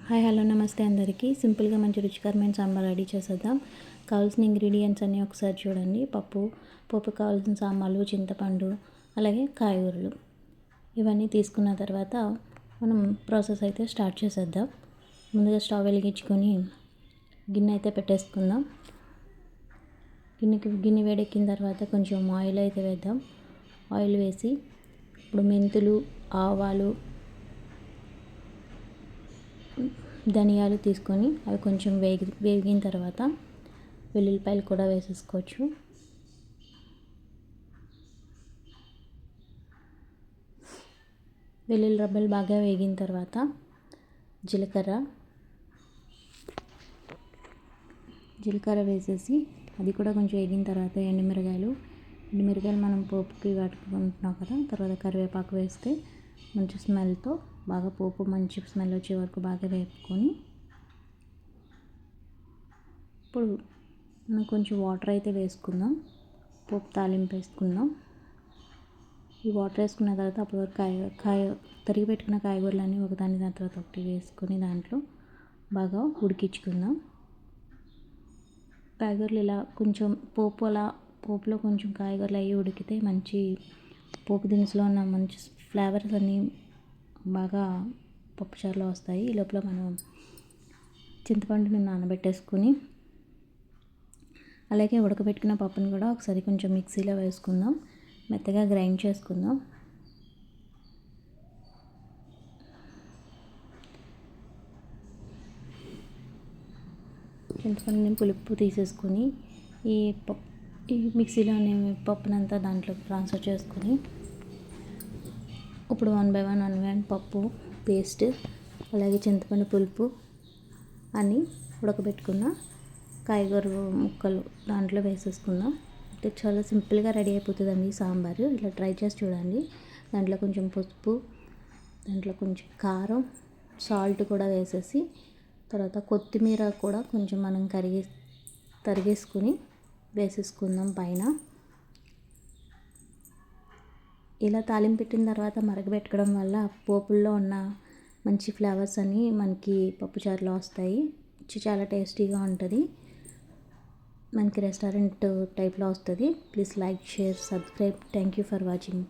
Hi hello నమస్తే అందరికీ. సింపుల్గా మంచి రుచికరమైన సాంబార్ రెడీ చేసేద్దాం. కావాల్సిన ఇంగ్రీడియంట్స్ అన్నీ ఒకసారి చూడండి. పోపు కావాల్సిన సాంబార్లు, చింతపండు, అలాగే కాయగూరలు ఇవన్నీ తీసుకున్న తర్వాత మనం ప్రాసెస్ అయితే స్టార్ట్ చేసేద్దాం. ముందుగా స్టవ్ వెలిగించుకొని గిన్నె అయితే పెట్టేసుకుందాం. గిన్నె వేడెక్కిన తర్వాత కొంచెం ఆయిల్ అయితే వేద్దాం. ఆయిల్ వేసి ఇప్పుడు మెంతులు, ఆవాలు, ధనియాలు తీసుకొని అవి కొంచెం వేగిన తర్వాత వెల్లుల్లిపాయలు కూడా వేసేసుకోవచ్చు. వెల్లుల్లి రబ్బలు బాగా వేగిన తర్వాత జీలకర్ర వేసేసి అది కూడా కొంచెం వేగిన తర్వాత ఎండుమిరగాయలు మనం పోపుకి కట్టుకుంటున్నాం కదా. తర్వాత కరివేపాకు వేస్తే మంచి స్మెల్తో బాగా పోపు మంచి స్మెల్ వచ్చే వరకు బాగా వేపుకొని ఇప్పుడు మనం కొంచెం వాటర్ అయితే వేసుకుందాం. పోపు తాలింపు వేసుకుందాం. ఈ వాటర్ వేసుకున్న తర్వాత అప్పుడు తరిగి పెట్టుకున్న కాయగూరలన్నీ ఒకదాని దాని తర్వాత ఒకటి వేసుకొని దాంట్లో బాగా ఉడికించుకుందాం. కాయగూరలు ఇలా కొంచెం పోపులో కొంచెం కాయగూరలు అవి ఉడికితే మంచి పోపు దినుసులో ఉన్న మంచి ఫ్లేవర్స్ అన్నీ బాగా పప్పుచారులో వస్తాయి. ఈ లోపల మనం చింతపండుని నానబెట్టేసుకుని అలాగే ఉడకబెట్టుకున్న పప్పుని కూడా ఒకసారి కొంచెం మిక్సీలో వేసుకుందాం. మెత్తగా గ్రైండ్ చేసుకుందాం. చింతపండుని పులుపు తీసేసుకొని ఈ మిక్సీలోని పప్పునంతా దాంట్లోకి ట్రాన్స్ఫర్ చేసుకొని ఇప్పుడు వన్ బై వన్ పప్పు పేస్ట్ అలాగే చింతపండు పులుపు అని ఉడకబెట్టుకున్న కాయగూర ముక్కలు దాంట్లో వేసేసుకుందాం. అంటే చాలా సింపుల్గా రెడీ అయిపోతుందండి సాంబారు. ఇట్లా ట్రై చేసి చూడండి. దాంట్లో కొంచెం పసుపు, దాంట్లో కొంచెం కారం, సాల్ట్ కూడా వేసేసి తర్వాత కొత్తిమీర కూడా కొంచెం మనం తరిగేసుకుని వేసేసుకుందాం పైన. ఇలా తాలింపు పెట్టిన తర్వాత మరగబెట్టడం వల్ల పోపుల్లో ఉన్న మంచి ఫ్లేవర్స్ అన్నీ మనకి పప్పుచారులో వస్తాయి. చాలా టేస్టీగా ఉంటుంది. మనకి రెస్టారెంట్ టైప్లో వస్తుంది. Please like, share, subscribe. Thank you for watching.